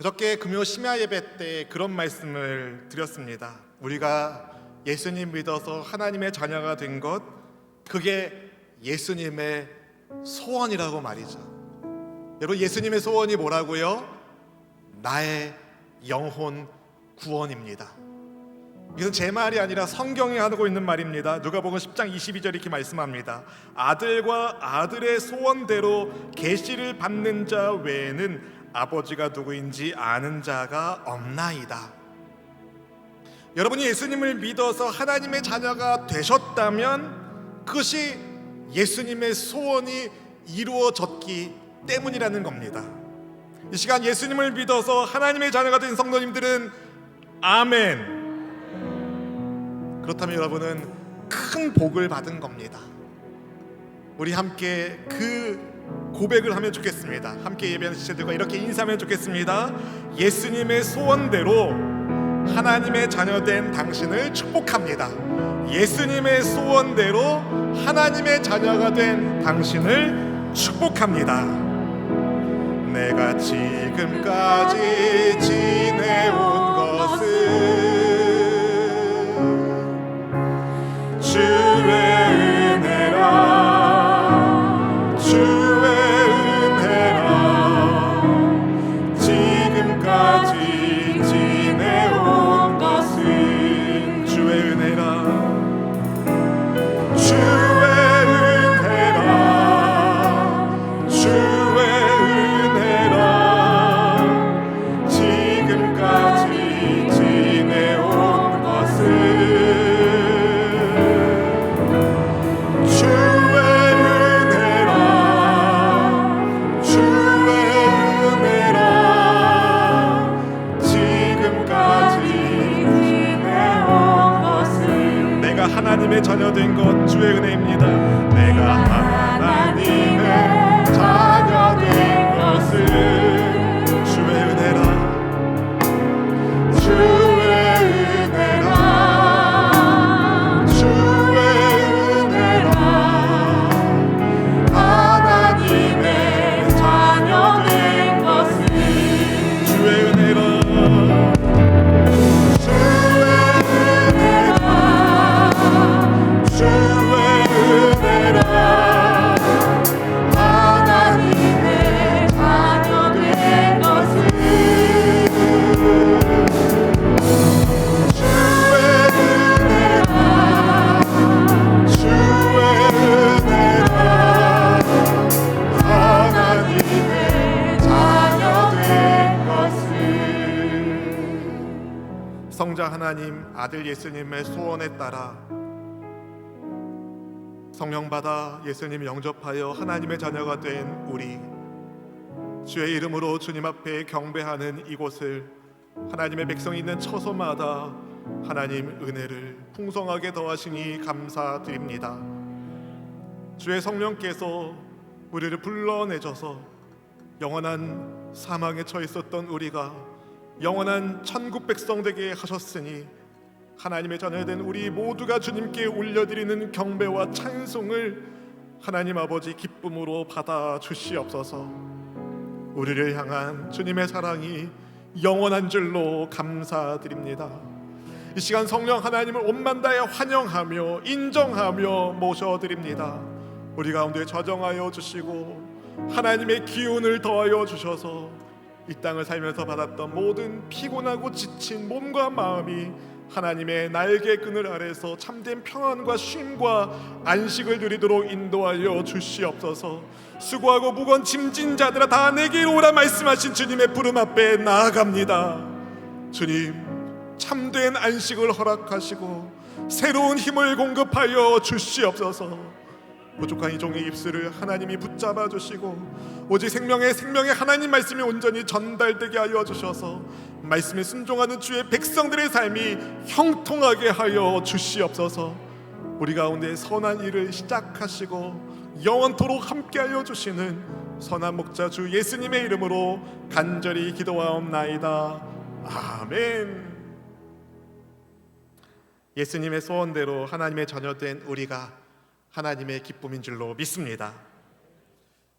그저께 금요 심야 예배 때 그런 말씀을 드렸습니다. 우리가 예수님 믿어서 하나님의 자녀가 된 것, 그게 예수님의 소원이라고 말이죠. 여러분, 예수님의 소원이 뭐라고요? 나의 영혼 구원입니다. 이것은 제 말이 아니라 성경이 하고 있는 말입니다. 누가복음 10장 22절 이렇게 말씀합니다. 아들과 아들의 소원대로 계시를 받는 자 외에는 아버지가 누구인지 아는 자가 없나이다. 여러분이 예수님을 믿어서 하나님의 자녀가 되셨다면 그것이 예수님의 소원이 이루어졌기 때문이라는 겁니다. 이 시간 예수님을 믿어서 하나님의 자녀가 된 성도님들은 아멘. 그렇다면 여러분은 큰 복을 받은 겁니다. 우리 함께 그 고백을 하면 좋겠습니다. 함께 예배하는 지체들과 이렇게 인사하면 좋겠습니다. 예수님의 소원대로 하나님의 자녀된 당신을 축복합니다. 예수님의 소원대로 하나님의 자녀가 된 당신을 축복합니다. 내가 지금까지 지내온 것은 주의 은혜라, 주의 은혜라. 지금까지 지내온 것은 주의 은혜라, 주의 은혜라, 주의 은혜라. 지금까지 지내온 것은 하나님의 자녀 된 것 주의 은혜입니다. 내가 하나님의 자녀 된 것은 주의 은혜라, 주의 은혜라, 주의 은혜라. 하나님의 자녀 된 것은 주의 은혜라, 하나님의 자녀 된 것은 주의 은혜라, 주의 은혜라. 하나님의 자녀 된 것은. 성자 하나님 아들 예수님의 소원에 따라 성령 받아 예수님 영접하여 하나님의 자녀가 된 우리, 주의 이름으로 주님 앞에 경배하는 이곳을 하나님의 백성이 있는 처소마다 하나님 은혜를 풍성하게 더하시니 감사드립니다. 주의 성령께서 우리를 불러내셔서 영원한 사망에 처해 있었던 우리가 영원한 천국 백성 되게 하셨으니 하나님의 자녀된 우리 모두가 주님께 올려드리는 경배와 찬송을 하나님 아버지 기쁨으로 받아 주시옵소서. 우리를 향한 주님의 사랑이 영원한 줄로 감사드립니다. 이 시간 성령 하나님을 온만 다해 환영하며 인정하며 모셔드립니다. 우리 가운데 좌정하여 주시고 하나님의 기운을 더하여 주셔서 이 땅을 살면서 받았던 모든 피곤하고 지친 몸과 마음이 하나님의 날개끈을 아래서 참된 평안과 쉼과 안식을 누리도록 인도하여 주시옵소서. 수고하고 무거운 짐진 자들아 다 내게로 오라 말씀하신 주님의 부름 앞에 나아갑니다. 주님, 참된 안식을 허락하시고 새로운 힘을 공급하여 주시옵소서. 부족한 이 종의 입술을 하나님이 붙잡아 주시고 오직 생명의 하나님 말씀이 온전히 전달되게 하여 주셔서 말씀에 순종하는 주의 백성들의 삶이 형통하게 하여 주시옵소서. 우리 가운데 선한 일을 시작하시고 영원토록 함께하여 주시는 선한 목자 주 예수님의 이름으로 간절히 기도하옵나이다. 아멘. 예수님의 소원대로 하나님의 자녀된 우리가 하나님의 기쁨인 줄로 믿습니다.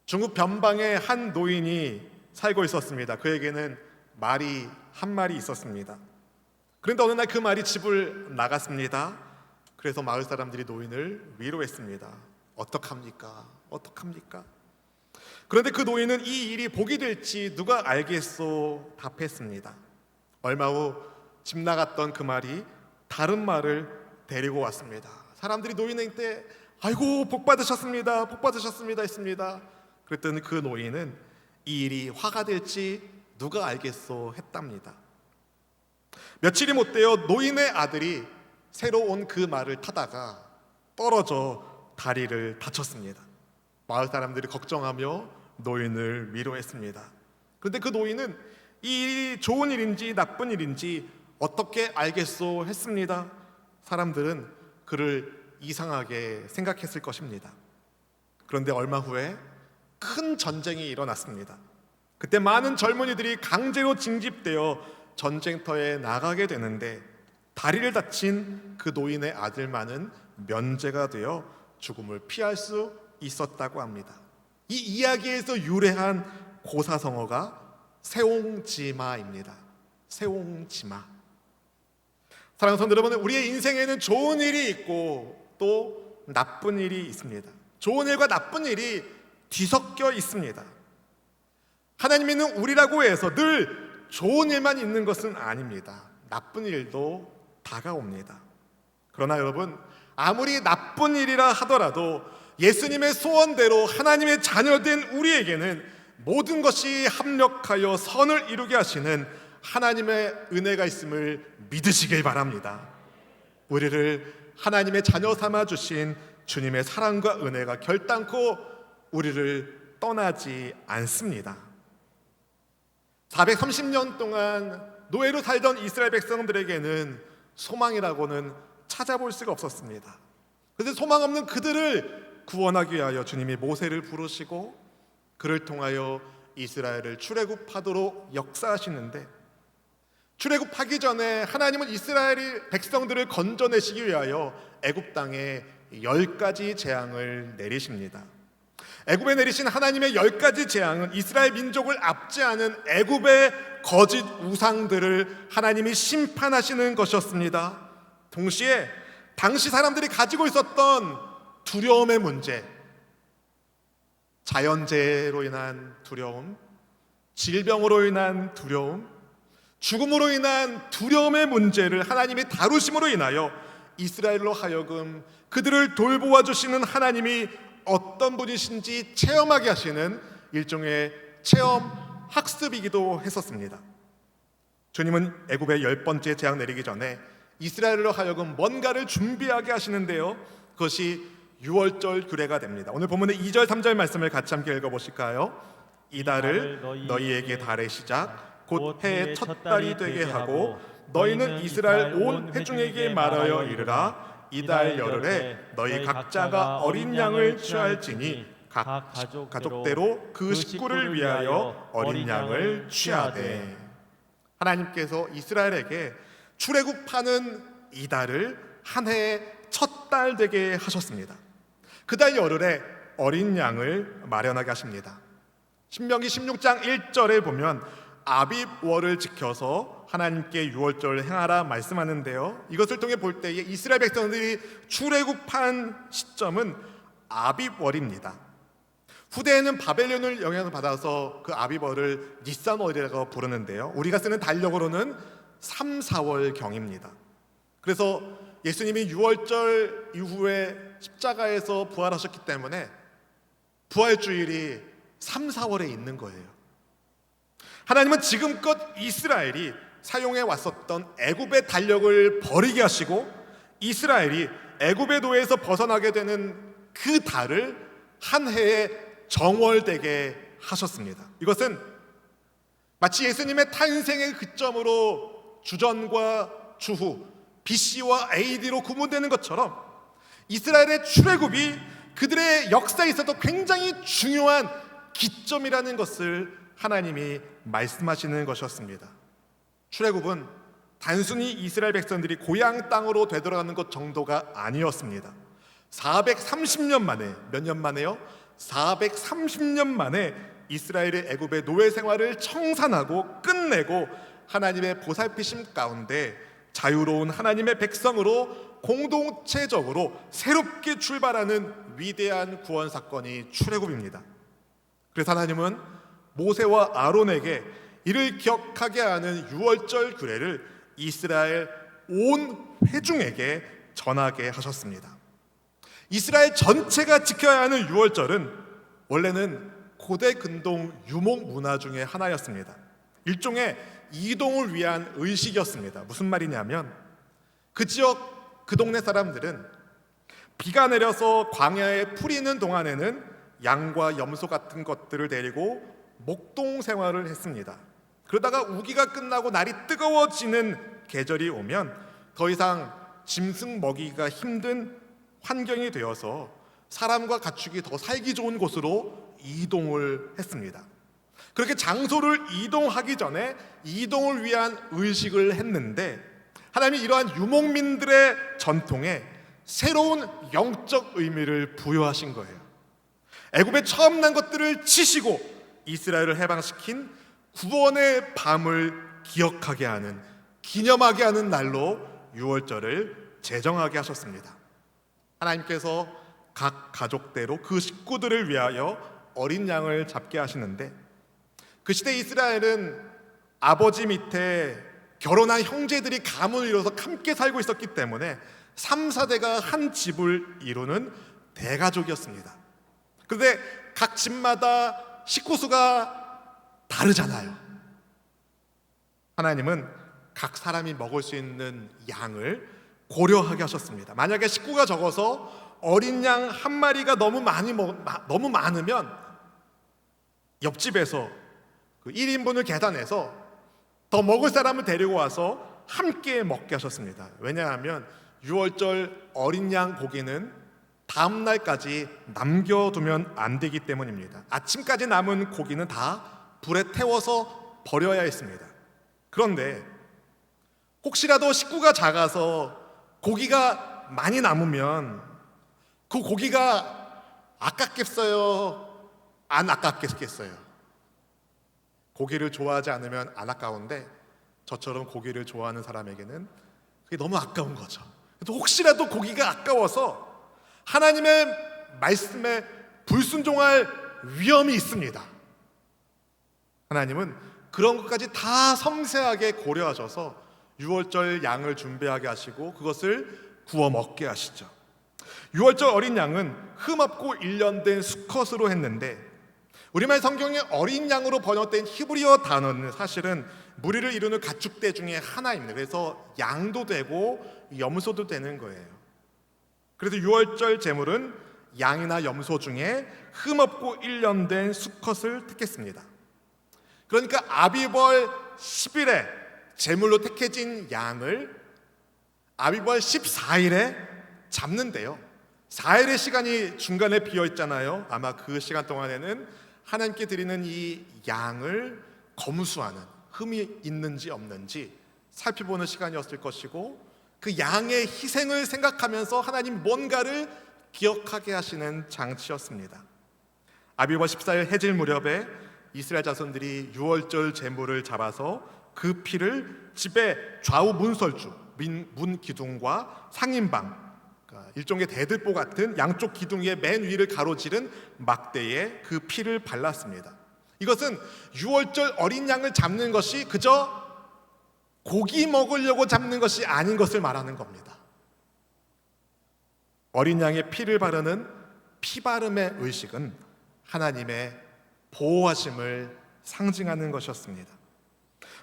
중국 변방에 한 노인이 살고 있었습니다. 그에게는 말이 한 마리 있었습니다. 그런데 어느 날 그 말이 집을 나갔습니다. 그래서 마을 사람들이 노인을 위로했습니다. 어떡합니까? 어떡합니까? 그런데 그 노인은 이 일이 복이 될지 누가 알겠소 답했습니다. 얼마 후 집 나갔던 그 말이 다른 말을 데리고 왔습니다. 사람들이 노인한테 아이고 복 받으셨습니다. 복 받으셨습니다 했습니다. 그랬더니 그 노인은 이 일이 화가 될지 누가 알겠소 했답니다. 며칠이 못 되어 노인의 아들이 새로 온 그 말을 타다가 떨어져 다리를 다쳤습니다. 마을 사람들이 걱정하며 노인을 위로했습니다. 그런데 그 노인은 이 일이 좋은 일인지 나쁜 일인지 어떻게 알겠소 했습니다. 사람들은 그를 이상하게 생각했을 것입니다. 그런데 얼마 후에 큰 전쟁이 일어났습니다. 그때 많은 젊은이들이 강제로 징집되어 전쟁터에 나가게 되는데 다리를 다친 그 노인의 아들만은 면제가 되어 죽음을 피할 수 있었다고 합니다. 이 이야기에서 유래한 고사성어가 세옹지마입니다. 세옹지마. 사랑하는 성도 여러분, 우리의 인생에는 좋은 일이 있고 또 나쁜 일이 있습니다. 좋은 일과 나쁜 일이 뒤섞여 있습니다. 하나님은 우리라고 해서 늘 좋은 일만 있는 것은 아닙니다. 나쁜 일도 다가옵니다. 그러나 여러분, 아무리 나쁜 일이라 하더라도 예수님의 소원대로 하나님의 자녀된 우리에게는 모든 것이 합력하여 선을 이루게 하시는 하나님의 은혜가 있음을 믿으시길 바랍니다. 우리를 하나님의 자녀 삼아 주신 주님의 사랑과 은혜가 결단코 우리를 떠나지 않습니다. 430년 동안 노예로 살던 이스라엘 백성들에게는 소망이라고는 찾아볼 수가 없었습니다. 그런데 소망 없는 그들을 구원하기 위하여 주님이 모세를 부르시고 그를 통하여 이스라엘을 출애굽하도록 역사하시는데, 출애굽하기 전에 하나님은 이스라엘 백성들을 건져내시기 위하여 애굽 땅에 10가지 재앙을 내리십니다. 애굽에 내리신 하나님의 10가지 재앙은 이스라엘 민족을 압제하는 애굽의 거짓 우상들을 하나님이 심판하시는 것이었습니다. 동시에 당시 사람들이 가지고 있었던 두려움의 문제, 자연재해로 인한 두려움, 질병으로 인한 두려움, 죽음으로 인한 두려움의 문제를 하나님이 다루심으로 인하여 이스라엘로 하여금 그들을 돌보아 주시는 하나님이 어떤 분이신지 체험하게 하시는 일종의 체험 학습이기도 했었습니다. 주님은 애굽의 10번째 재앙 내리기 전에 이스라엘로 하여금 뭔가를 준비하게 하시는데요, 그것이 유월절 규례가 됩니다. 오늘 본문의 2절 3절 말씀을 같이 함께 읽어보실까요? 이달을 너희에게 달의 시작 곧 해의 첫 달이 되게 하고 너희는 이스라엘 온 회중에게 말하여 이르라. 이달 열흘에 너희 각자가 어린 양을 취할지니 각 가족대로 그 식구를 위하여 어린 양을 취하되. 하나님께서 이스라엘에게 출애굽하는 이달을 한 해의 첫 달 되게 하셨습니다. 그 달 열흘에 어린 양을 마련하게 하십니다. 신명기 16장 1절에 보면 아빕월을 지켜서 하나님께 유월절을 행하라 말씀하는데요, 이것을 통해 볼 때에 이스라엘 백성들이 출애굽한 시점은 아빕월입니다. 후대에는 바벨론을 영향을 받아서 그 아빕월을 니산월이라고 부르는데요, 우리가 쓰는 달력으로는 3, 4월경입니다. 그래서 예수님이 유월절 이후에 십자가에서 부활하셨기 때문에 부활주일이 3, 4월에 있는 거예요. 하나님은 지금껏 이스라엘이 사용해 왔었던 애굽의 달력을 버리게 하시고 이스라엘이 애굽의 노예에서 벗어나게 되는 그 달을 한 해에 정월되게 하셨습니다. 이것은 마치 예수님의 탄생의 그점으로 주전과 주후, BC와 AD로 구분되는 것처럼 이스라엘의 출애굽이 그들의 역사에 있어서 굉장히 중요한 기점이라는 것을 하나님이 말씀하시는 것이었습니다. 출애굽은 단순히 이스라엘 백성들이 고향 땅으로 되돌아가는 것 정도가 아니었습니다. 430년 만에, 몇 년 만에요? 430년 만에 이스라엘의 애굽의 노예 생활을 청산하고 끝내고 하나님의 보살피심 가운데 자유로운 하나님의 백성으로 공동체적으로 새롭게 출발하는 위대한 구원 사건이 출애굽입니다. 그래서 하나님은 모세와 아론에게 이를 기억하게 하는 유월절 규례를 이스라엘 온 회중에게 전하게 하셨습니다. 이스라엘 전체가 지켜야 하는 유월절은 원래는 고대 근동 유목 문화 중에 하나였습니다. 일종의 이동을 위한 의식이었습니다. 무슨 말이냐면 그 지역 그 동네 사람들은 비가 내려서 광야에 풀이 있는 동안에는 양과 염소 같은 것들을 데리고 목동 생활을 했습니다. 그러다가 우기가 끝나고 날이 뜨거워지는 계절이 오면 더 이상 짐승 먹이기가 힘든 환경이 되어서 사람과 가축이 더 살기 좋은 곳으로 이동을 했습니다. 그렇게 장소를 이동하기 전에 이동을 위한 의식을 했는데 하나님이 이러한 유목민들의 전통에 새로운 영적 의미를 부여하신 거예요. 애굽에 처음 난 것들을 치시고 이스라엘을 해방시킨 구원의 밤을 기억하게 하는, 기념하게 하는 날로 유월절을 제정하게 하셨습니다. 하나님께서 각 가족대로 그 식구들을 위하여 어린 양을 잡게 하시는데 그 시대 이스라엘은 아버지 밑에 결혼한 형제들이 가문을 이뤄서 함께 살고 있었기 때문에 3, 4대가 한 집을 이루는 대가족이었습니다. 그런데 각 집마다 식구 수가 다르잖아요. 하나님은 각 사람이 먹을 수 있는 양을 고려하게 하셨습니다. 만약에 식구가 적어서 어린 양 한 마리가 너무 많으면 옆집에서 그 1인분을 계산해서 더 먹을 사람을 데리고 와서 함께 먹게 하셨습니다. 왜냐하면 유월절 어린 양 고기는 다음 날까지 남겨두면 안 되기 때문입니다. 아침까지 남은 고기는 다 불에 태워서 버려야 했습니다. 그런데 혹시라도 식구가 작아서 고기가 많이 남으면 그 고기가 아깝겠어요? 안 아깝겠어요? 고기를 좋아하지 않으면 안 아까운데 저처럼 고기를 좋아하는 사람에게는 그게 너무 아까운 거죠. 그래서 혹시라도 고기가 아까워서 하나님의 말씀에 불순종할 위험이 있습니다. 하나님은 그런 것까지 다 섬세하게 고려하셔서 유월절 양을 준비하게 하시고 그것을 구워 먹게 하시죠. 유월절 어린 양은 흠없고 일련된 수컷으로 했는데 우리말 성경에 어린 양으로 번역된 히브리어 단어는 사실은 무리를 이루는 가축대 중에 하나입니다. 그래서 양도 되고 염소도 되는 거예요. 그래서 유월절 제물은 양이나 염소 중에 흠없고 일련된 수컷을 택했습니다. 그러니까 아비벌 10일에 제물로 택해진 양을 아비벌 14일에 잡는데요. 4일의 시간이 중간에 비어 있잖아요. 아마 그 시간 동안에는 하나님께 드리는 이 양을 검수하는, 흠이 있는지 없는지 살펴보는 시간이었을 것이고 그 양의 희생을 생각하면서 하나님 뭔가를 기억하게 하시는 장치였습니다. 아비벌 14일 해질 무렵에 이스라엘 자손들이 유월절 제물을 잡아서 그 피를 집의 좌우 문설주, 문 기둥과 상인방, 일종의 대들보 같은 양쪽 기둥의 맨 위를 가로지른 막대에 그 피를 발랐습니다. 이것은 유월절 어린 양을 잡는 것이 그저 고기 먹으려고 잡는 것이 아닌 것을 말하는 겁니다. 어린 양의 피를 바르는 피바름의 의식은 하나님의 보호하심을 상징하는 것이었습니다.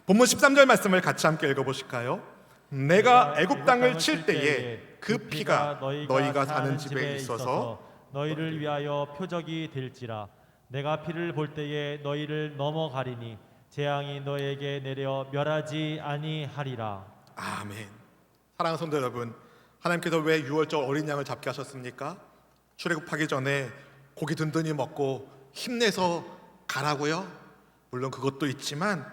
본문 13절 말씀을 같이 함께 읽어보실까요? 내가 애굽 땅을 칠 때에 그 피가 너희가 사는 집에 있어서 너희를 위하여 표적이 될지라. 내가 피를 볼 때에 너희를 넘어가리니 재앙이 너희에게 내려 멸하지 아니하리라. 아멘. 사랑하는 성도 여러분, 하나님께서 왜 유월절 어린 양을 잡게 하셨습니까? 출애굽하기 전에 고기 든든히 먹고 힘내서 가라고요? 물론 그것도 있지만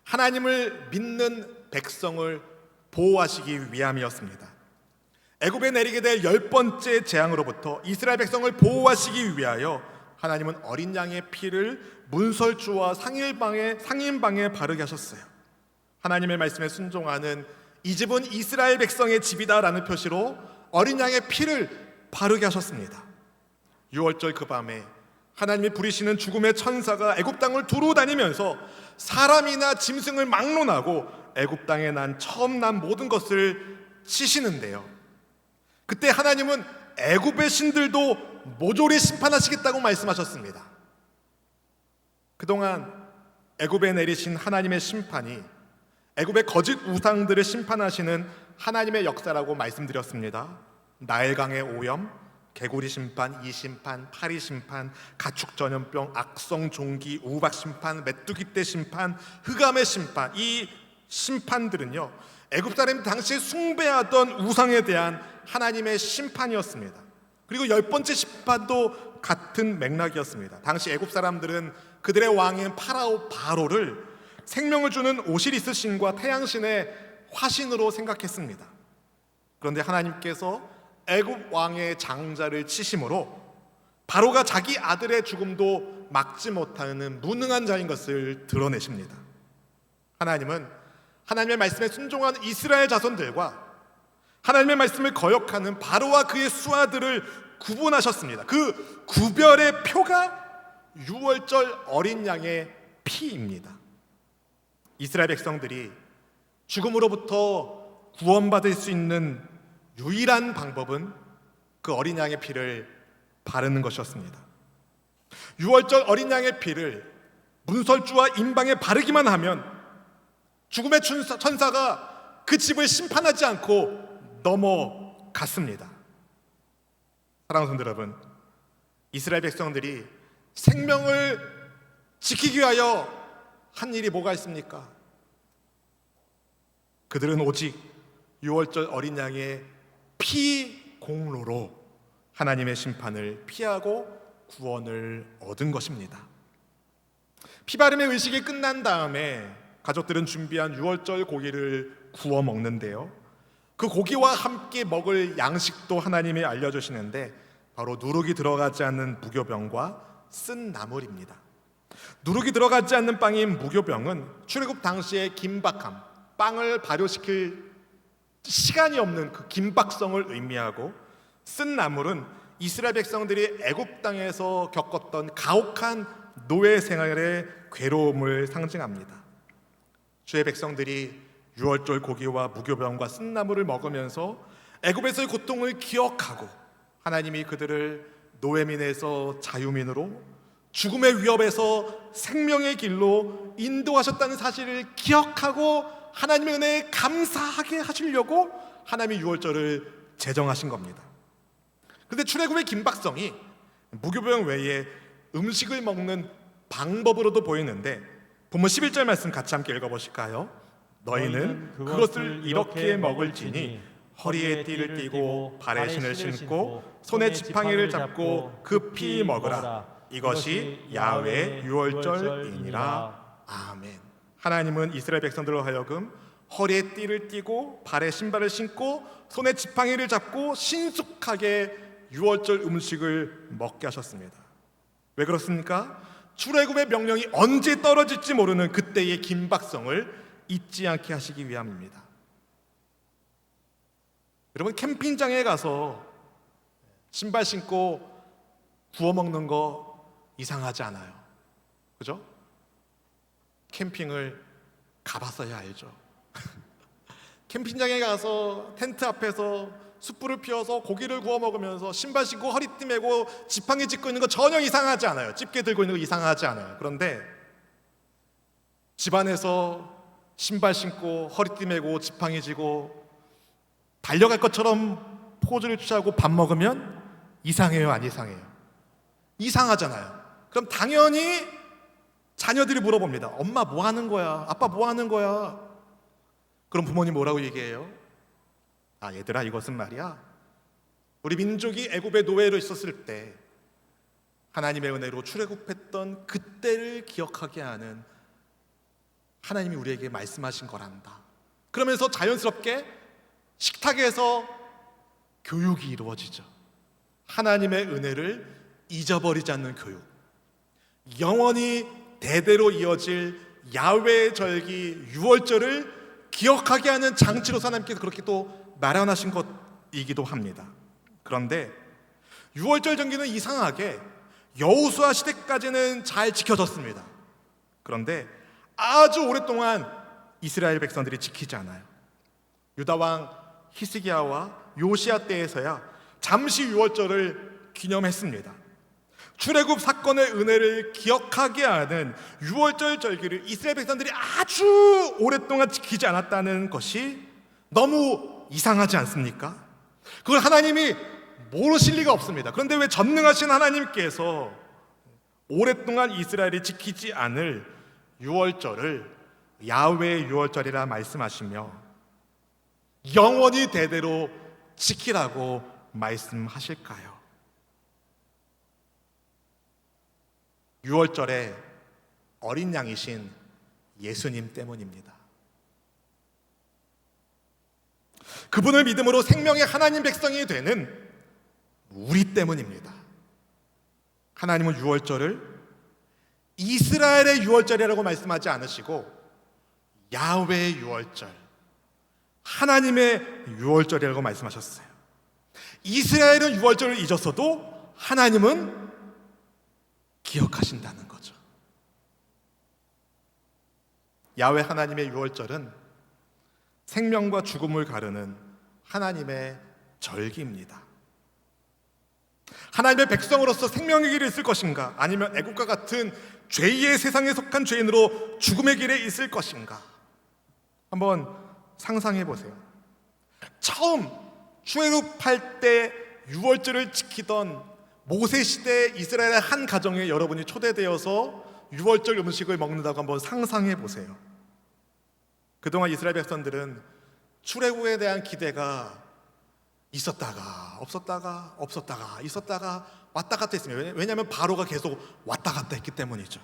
하나님을 믿는 백성을 보호하시기 위함이었습니다. 애굽에 내리게 될 10번째 재앙으로부터 이스라엘 백성을 보호하시기 위하여 하나님은 어린 양의 피를 문설주와 상인방에 바르게 하셨어요. 하나님의 말씀에 순종하는 이 집은 이스라엘 백성의 집이다라는 표시로 어린 양의 피를 바르게 하셨습니다. 6월절 그 밤에 하나님이 부리시는 죽음의 천사가 애굽 땅을 두루 다니면서 사람이나 짐승을 막론하고 애굽 땅에 처음 난 모든 것을 치시는데요. 그때 하나님은 애굽의 신들도 모조리 심판하시겠다고 말씀하셨습니다. 그동안 애굽에 내리신 하나님의 심판이 애굽의 거짓 우상들을 심판하시는 하나님의 역사라고 말씀드렸습니다. 나일강의 오염, 개구리 심판, 이심판, 파리 심판, 가축 전염병, 악성 종기, 우박 심판, 메뚜기 떼 심판, 흑암의 심판. 이 심판들은요, 애굽 사람이 당시에 숭배하던 우상에 대한 하나님의 심판이었습니다. 그리고 10번째 심판도 같은 맥락이었습니다. 당시 애굽 사람들은 그들의 왕인 파라오 바로를 생명을 주는 오시리스 신과 태양신의 화신으로 생각했습니다. 그런데 하나님께서 애굽 왕의 장자를 치심으로 바로가 자기 아들의 죽음도 막지 못하는 무능한 자인 것을 드러내십니다. 하나님은 하나님의 말씀에 순종한 이스라엘 자손들과 하나님의 말씀을 거역하는 바로와 그의 수하들을 구분하셨습니다. 그 구별의 표가 6월절 어린 양의 피입니다. 이스라엘 백성들이 죽음으로부터 구원받을 수 있는 유일한 방법은 그 어린 양의 피를 바르는 것이었습니다. 6월절 어린 양의 피를 문설주와 임방에 바르기만 하면 죽음의 천사가 그 집을 심판하지 않고 넘어갔습니다. 사랑하는 성도 여러분, 이스라엘 백성들이 생명을 지키기 위하여 한 일이 뭐가 있습니까? 그들은 오직 6월절 어린 양의 피 공로로 하나님의 심판을 피하고 구원을 얻은 것입니다. 피바름의 의식이 끝난 다음에 가족들은 준비한 6월절 고기를 구워 먹는데요. 그 고기와 함께 먹을 양식도 하나님이 알려주시는데 바로 누룩이 들어가지 않는 무교병과 쓴 나물입니다. 누룩이 들어가지 않는 빵인 무교병은 출애굽 당시의 긴박함, 빵을 발효시킬 시간이 없는 그 긴박성을 의미하고, 쓴 나물은 이스라엘 백성들이 애굽 땅에서 겪었던 가혹한 노예 생활의 괴로움을 상징합니다. 주의 백성들이 6월절 고기와 무교병과 쓴 나물을 먹으면서 애굽에서의 고통을 기억하고 하나님이 그들을 노예민에서 자유민으로, 죽음의 위협에서 생명의 길로 인도하셨다는 사실을 기억하고 하나님의 은혜에 감사하게 하시려고 하나님이 6월절을 제정하신 겁니다. 그런데 출애굽의 긴박성이 무교병 외에 음식을 먹는 방법으로도 보이는데, 본문 11절 말씀 같이 함께 읽어보실까요? 너희는 그것을 이렇게 먹을지니 허리에 띠를 띠고 발에 신을 신고 손에 지팡이를 잡고 급히 먹으라. 이것이 야훼 유월절이니라. 아멘. 하나님은 이스라엘 백성들로 하여금 허리에 띠를 띠고 발에 신발을 신고 손에 지팡이를 잡고 신속하게 유월절 음식을 먹게 하셨습니다. 왜 그렇습니까? 출애굽의 명령이 언제 떨어질지 모르는 그때의 긴박성을 잊지 않게 하시기 위함입니다. 여러분, 캠핑장에 가서 신발 신고 구워 먹는 거 이상하지 않아요. 그죠? 캠핑을 가봤어야 알죠. 캠핑장에 가서 텐트 앞에서 숯불을 피워서 고기를 구워 먹으면서 신발 신고 허리띠 메고 지팡이 짚고 있는 거 전혀 이상하지 않아요. 집게 들고 있는 거 이상하지 않아요. 그런데 집안에서 신발 신고 허리띠 메고 지팡이 쥐고 달려갈 것처럼 포즈를 취하고 밥 먹으면 이상해요, 안 이상해요? 이상하잖아요. 그럼 당연히 자녀들이 물어봅니다. 엄마 뭐 하는 거야? 아빠 뭐 하는 거야? 그럼 부모님 뭐라고 얘기해요? 아, 얘들아, 이것은 말이야, 우리 민족이 애굽의 노예로 있었을 때 하나님의 은혜로 출애굽했던 그때를 기억하게 하는 하나님이 우리에게 말씀하신 거란다. 그러면서 자연스럽게 식탁에서 교육이 이루어지죠. 하나님의 은혜를 잊어버리지 않는 교육, 영원히 대대로 이어질 야훼 절기 유월절을 기억하게 하는 장치로서 하나님께서 그렇게 또 마련하신 것이기도 합니다. 그런데 유월절 절기는 이상하게 여호수아 시대까지는 잘 지켜졌습니다. 그런데 아주 오랫동안 이스라엘 백성들이 지키지 않아요. 유다 왕 히스기야와 요시야 때에서야 잠시 유월절을 기념했습니다. 출애굽 사건의 은혜를 기억하게 하는 유월절 절기를 이스라엘 백성들이 아주 오랫동안 지키지 않았다는 것이 너무 이상하지 않습니까? 그걸 하나님이 모르실 리가 없습니다. 그런데 왜 전능하신 하나님께서 오랫동안 이스라엘이 지키지 않을 유월절을 야훼 유월절이라 말씀하시며 영원히 대대로 지키라고 말씀하실까요? 유월절에 어린 양이신 예수님 때문입니다. 그분을 믿음으로 생명의 하나님 백성이 되는 우리 때문입니다. 하나님은 유월절을 이스라엘의 유월절이라고 말씀하지 않으시고 야훼 유월절, 하나님의 유월절이라고 말씀하셨어요. 이스라엘은 유월절을 잊었어도 하나님은 기억하신다는 거죠. 야훼 하나님의 유월절은 생명과 죽음을 가르는 하나님의 절기입니다. 하나님의 백성으로서 생명의 길에 있을 것인가, 아니면 애국과 같은 죄의 세상에 속한 죄인으로 죽음의 길에 있을 것인가, 한번 상상해 보세요. 처음 출애굽할 때 유월절을 지키던 모세 시대 이스라엘의 한 가정에 여러분이 초대되어서 유월절 음식을 먹는다고 한번 상상해 보세요. 그동안 이스라엘 백성들은 출애굽에 대한 기대가 있었다가 없었다가 없었다가 있었다가 왔다 갔다 했습니다. 왜냐하면 바로가 계속 왔다 갔다 했기 때문이죠.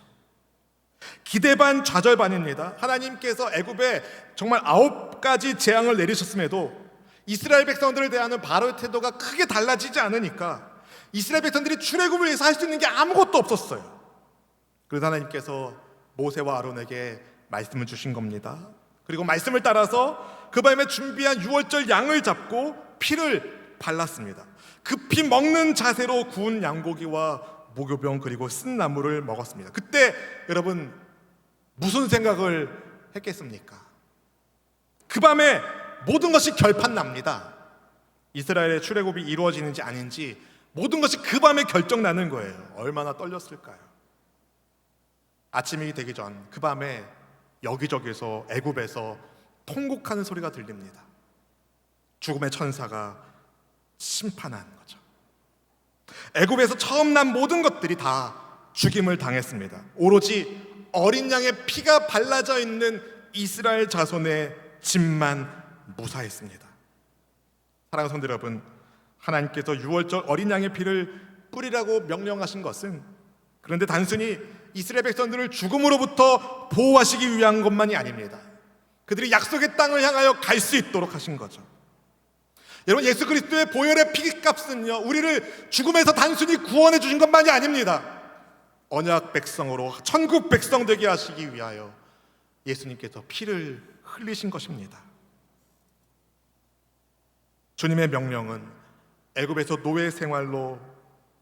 기대 반 좌절 반입니다. 하나님께서 애굽에 정말 9가지 재앙을 내리셨음에도 이스라엘 백성들을 대하는 바로의 태도가 크게 달라지지 않으니까 이스라엘 백성들이 출애굽을 위해서 할 수 있는 게 아무것도 없었어요. 그래서 하나님께서 모세와 아론에게 말씀을 주신 겁니다. 그리고 말씀을 따라서 그 밤에 준비한 유월절 양을 잡고 피를 발랐습니다. 그 피 먹는 자세로 구운 양고기와 무교병 그리고 쓴 나물을 먹었습니다. 그때 여러분 무슨 생각을 했겠습니까? 그 밤에 모든 것이 결판납니다. 이스라엘의 출애굽이 이루어지는지 아닌지 모든 것이 그 밤에 결정나는 거예요. 얼마나 떨렸을까요? 아침이 되기 전 그 밤에 여기저기서 애굽에서 통곡하는 소리가 들립니다. 죽음의 천사가 심판한 거죠. 애굽에서 처음 난 모든 것들이 다 죽임을 당했습니다. 오로지 어린 양의 피가 발라져 있는 이스라엘 자손의 집만 무사했습니다. 사랑하는 성도 여러분, 하나님께서 유월절 어린 양의 피를 뿌리라고 명령하신 것은 그런데 단순히 이스라엘 백성들을 죽음으로부터 보호하시기 위한 것만이 아닙니다. 그들이 약속의 땅을 향하여 갈 수 있도록 하신 거죠. 여러분, 예수 그리스도의 보혈의 피값은요, 우리를 죽음에서 단순히 구원해 주신 것만이 아닙니다. 언약 백성으로 천국 백성 되게 하시기 위하여 예수님께서 피를 흘리신 것입니다. 주님의 명령은 애굽에서 노예 생활로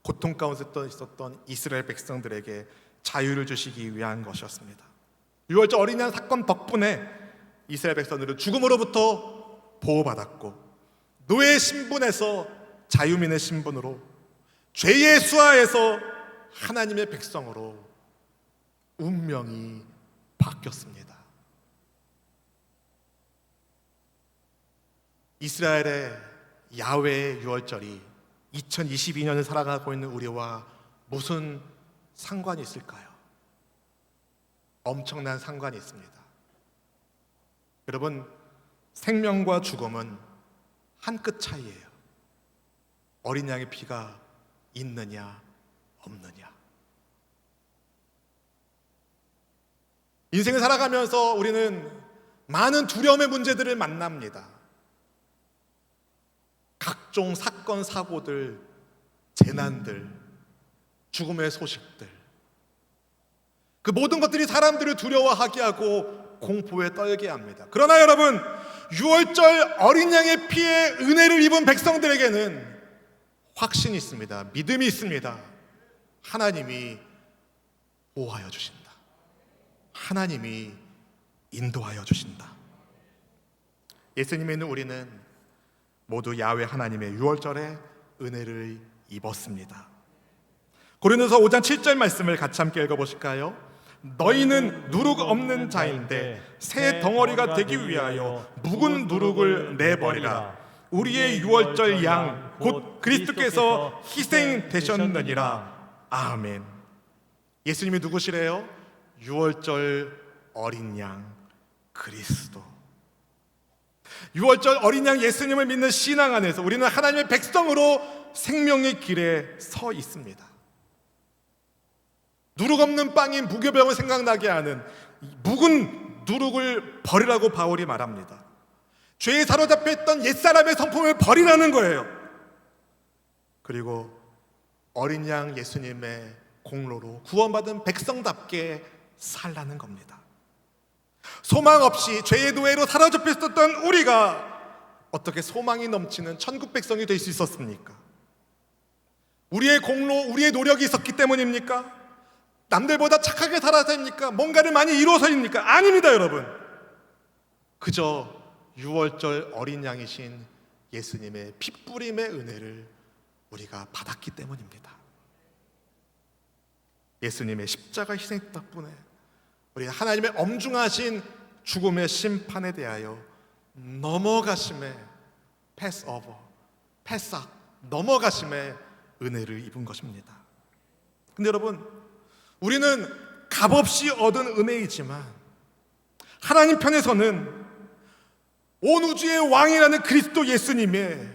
고통 가운데 있었던 이스라엘 백성들에게 자유를 주시기 위한 것이었습니다. 유월절 어린 양 사건 덕분에 이스라엘 백성들은 죽음으로부터 보호받았고 노예 신분에서 자유민의 신분으로 죄의 수하에서 하나님의 백성으로 운명이 바뀌었습니다. 이스라엘의 야훼 유월절이 2022년을 살아가고 있는 우리와 무슨 상관이 있을까요? 엄청난 상관이 있습니다. 여러분, 생명과 죽음은 한 끗 차이예요. 어린 양의 피가 있느냐 없느냐. 인생을 살아가면서 우리는 많은 두려움의 문제들을 만납니다. 각종 사건, 사고들, 재난들, 죽음의 소식들. 그 모든 것들이 사람들을 두려워하게 하고 공포에 떨게 합니다. 그러나 여러분, 유월절 어린 양의 피에 은혜를 입은 백성들에게는 확신이 있습니다. 믿음이 있습니다. 하나님이 보호하여 주신다. 하나님이 인도하여 주신다. 예수님 믿는 우리는 모두 야훼 하나님의 유월절에 은혜를 입었습니다. 고린도서 5장 7절 말씀을 같이 함께 읽어보실까요? 너희는 누룩 없는 자인데 새 덩어리가 되기 위하여 묵은 누룩을 내버리라. 우리의 유월절 양 곧 그리스도께서 희생되셨느니라. 아멘. 예수님이 누구시래요? 유월절 어린 양 그리스도. 유월절 어린 양 예수님을 믿는 신앙 안에서 우리는 하나님의 백성으로 생명의 길에 서 있습니다. 누룩 없는 빵이 무교병을 생각나게 하는 묵은 누룩을 버리라고 바울이 말합니다. 죄에 사로잡혀 있던 옛사람의 성품을 버리라는 거예요. 그리고 어린 양 예수님의 공로로 구원받은 백성답게 살라는 겁니다. 소망 없이 죄의 노예로 사로잡혀 있었던 우리가 어떻게 소망이 넘치는 천국 백성이 될 수 있었습니까? 우리의 공로, 우리의 노력이 있었기 때문입니까? 남들보다 착하게 살아서입니까? 뭔가를 많이 이루어서입니까? 아닙니다, 여러분. 그저 유월절 어린 양이신 예수님의 핏부림의 은혜를 우리가 받았기 때문입니다. 예수님의 십자가 희생 덕분에 우리 하나님의 엄중하신 죽음의 심판에 대하여 넘어가심에 패싹 넘어가심에 은혜를 입은 것입니다. 근데 여러분, 우리는 값없이 얻은 은혜이지만 하나님 편에서는 온 우주의 왕이라는 그리스도 예수님의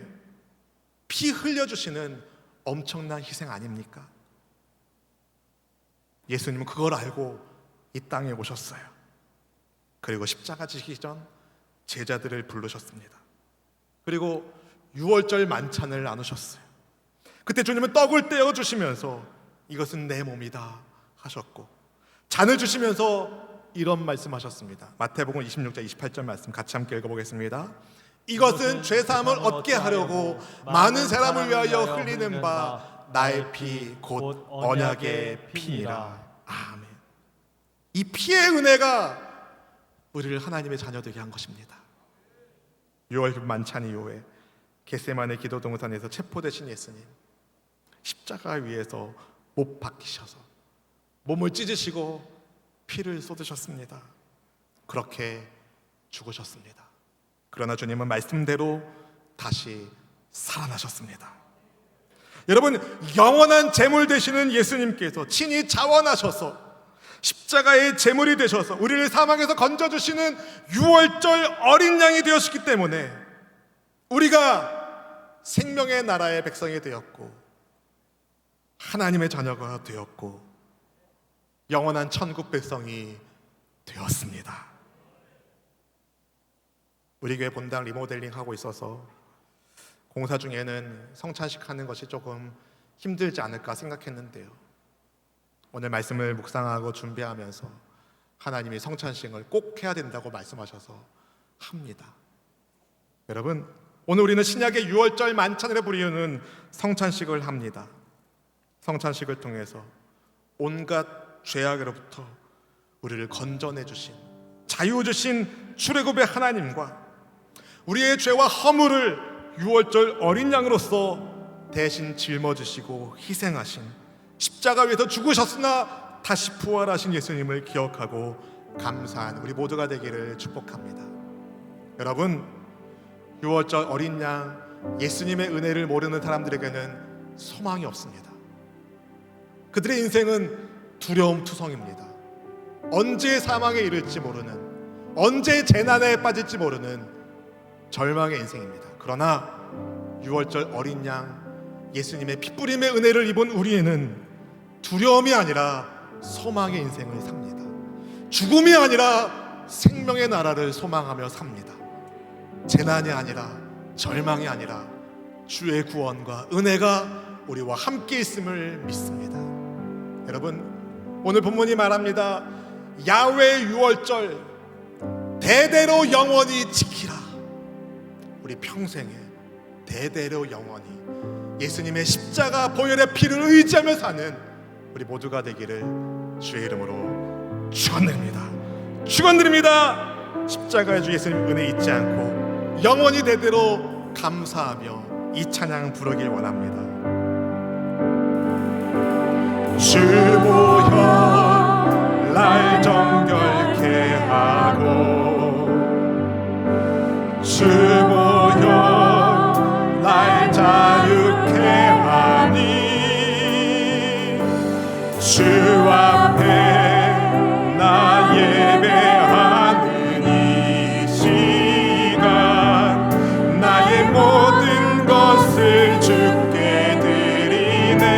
피 흘려주시는 엄청난 희생 아닙니까? 예수님은 그걸 알고 이 땅에 오셨어요. 그리고 십자가 지기 전 제자들을 부르셨습니다. 그리고 유월절 만찬을 나누셨어요. 그때 주님은 떡을 떼어 주시면서 이것은 내 몸이다 하셨고, 잔을 주시면서 이런 말씀하셨습니다. 마태복음 26장 28절 말씀 같이 함께 읽어보겠습니다. 이것은 죄사함을 얻게 하려고 많은 사람을 위하여 흘리는 바 나의 피 곧 언약의 피니라. 아멘. 이 피의 은혜가 우리를 하나님의 자녀되게 한 것입니다. 6월 만찬 이후에 겟세마네 기도 동산에서 체포되신 예수님, 십자가 위에서 못 박히셔서 몸을 찢으시고 피를 쏟으셨습니다. 그렇게 죽으셨습니다. 그러나 주님은 말씀대로 다시 살아나셨습니다. 여러분, 영원한 제물 되시는 예수님께서 친히 자원하셔서 십자가의 제물이 되셔서 우리를 사망에서 건져주시는 유월절 어린 양이 되었기 때문에 우리가 생명의 나라의 백성이 되었고 하나님의 자녀가 되었고 영원한 천국 백성이 되었습니다. 우리 교회 본당 리모델링 하고 있어서 공사 중에는 성찬식 하는 것이 조금 힘들지 않을까 생각했는데요, 오늘 말씀을 묵상하고 준비하면서 하나님이 성찬식을 꼭 해야 된다고 말씀하셔서 합니다. 여러분, 오늘 우리는 신약의 유월절 만찬을 부리는 성찬식을 합니다. 성찬식을 통해서 온갖 죄악으로부터 우리를 건져내 주신, 자유 주신 출애굽의 하나님과 우리의 죄와 허물을 유월절 어린 양으로서 대신 짊어지시고 희생하신, 십자가 위에서 죽으셨으나 다시 부활하신 예수님을 기억하고 감사한 우리 모두가 되기를 축복합니다. 여러분, 유월절 어린 양 예수님의 은혜를 모르는 사람들에게는 소망이 없습니다. 그들의 인생은 두려움투성입니다. 언제 사망에 이를지 모르는, 언제 재난에 빠질지 모르는 절망의 인생입니다. 그러나 유월절 어린 양 예수님의 핏부림의 은혜를 입은 우리에는 두려움이 아니라 소망의 인생을 삽니다. 죽음이 아니라 생명의 나라를 소망하며 삽니다. 재난이 아니라 절망이 아니라 주의 구원과 은혜가 우리와 함께 있음을 믿습니다. 여러분, 오늘 본문이 말합니다. 야훼 유월절 대대로 영원히 지키라. 우리 평생에 대대로 영원히 예수님의 십자가 보혈의 피를 의지하며 사는 우리 모두가 되기를 주의 이름으로 축원드립니다. 십자가의 주 예수님 은혜 잊지 않고 영원히 대대로 감사하며 이 찬양 부르길 원합니다. 주 보혈 날 정결케 하고 주 보혈 날 자유케 하니 주 앞에 나 예배하는 이 시간 나의 모든 것을 주께 드리네.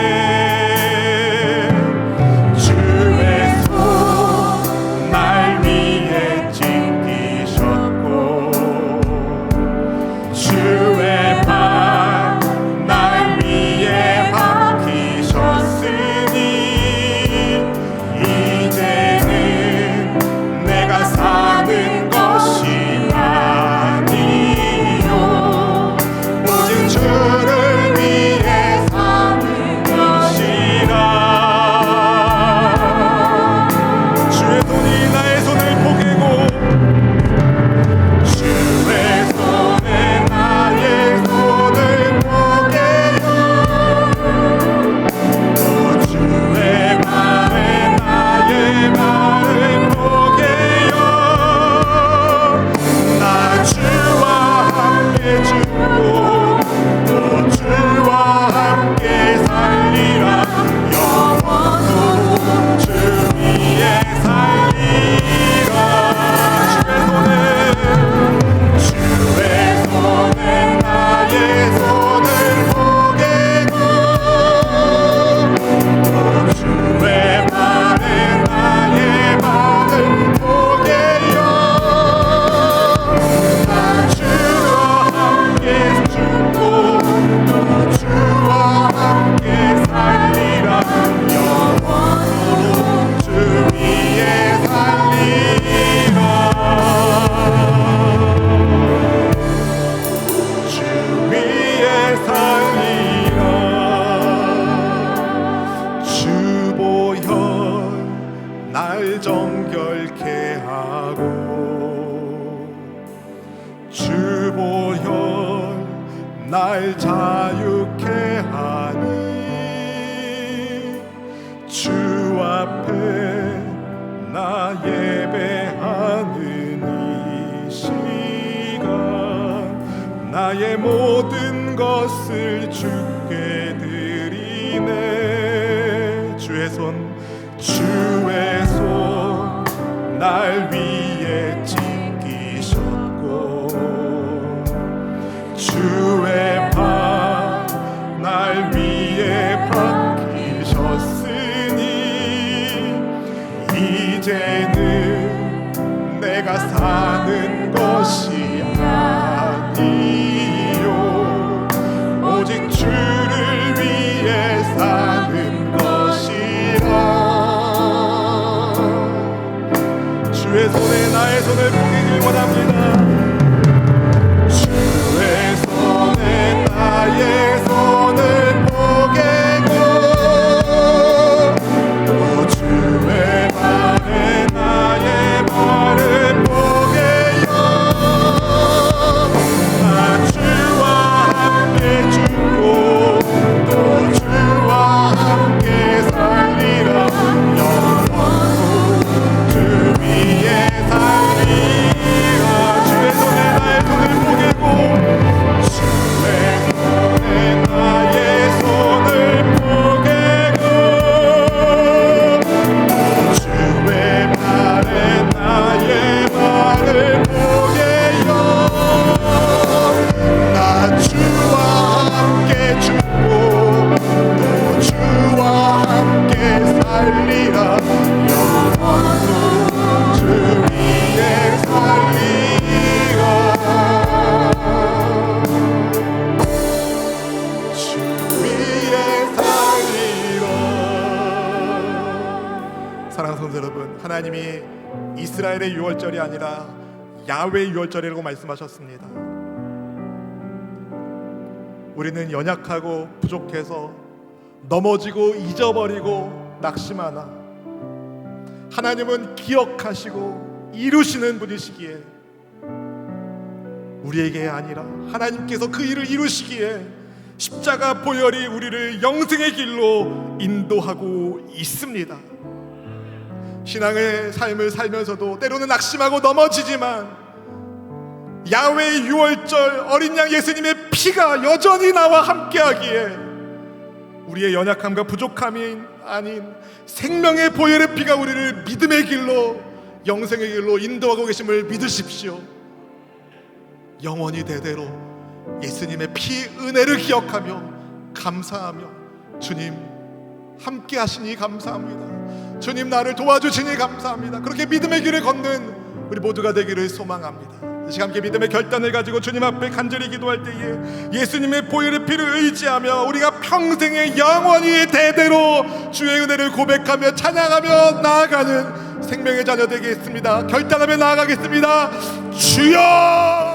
날 자유케 하니 주 앞에 나 예배하는 이 시간 나의 모든 것을 주께 드리네. 주의 손 날 위에 지키셨고 주의 발 날 위에 박히셨으니 이제는 내가 사는 것이 아니요 오직 주를 위해 사는 것이라. 주의 손에 나의 손을 포기길 원합니다. 주의 손에 나의 손을 포개고 또 주의 발에 나의 발을 포개요. 나 주와 함께 죽고 또 주와 함께 살리라. 영원토록 주 위에 살리라. 주의 손에 나의 손을 포개고 주의 손에 하나님이 이스라엘의 유월절이 아니라 야훼 유월절이라고 말씀하셨습니다. 우리는 연약하고 부족해서 넘어지고 잊어버리고 낙심하나 하나님은 기억하시고 이루시는 분이시기에 우리에게 아니라 하나님께서 그 일을 이루시기에 십자가 보혈이 우리를 영생의 길로 인도하고 있습니다. 신앙의 삶을 살면서도 때로는 낙심하고 넘어지지만 야훼 유월절 어린 양 예수님의 피가 여전히 나와 함께하기에 우리의 연약함과 부족함이 아닌 생명의 보혈의 피가 우리를 믿음의 길로 영생의 길로 인도하고 계심을 믿으십시오. 영원히 대대로 예수님의 피 은혜를 기억하며 감사하며 주님 함께 하시니 감사합니다. 주님 나를 도와주시니 감사합니다. 그렇게 믿음의 길을 걷는 우리 모두가 되기를 소망합니다. 이 시간 함께 믿음의 결단을 가지고 주님 앞에 간절히 기도할 때에 예수님의 보혈의 피를 의지하며 우리가 평생에 영원히 대대로 주의 은혜를 고백하며 찬양하며 나아가는 생명의 자녀 되겠습니다. 결단하며 나아가겠습니다. 주여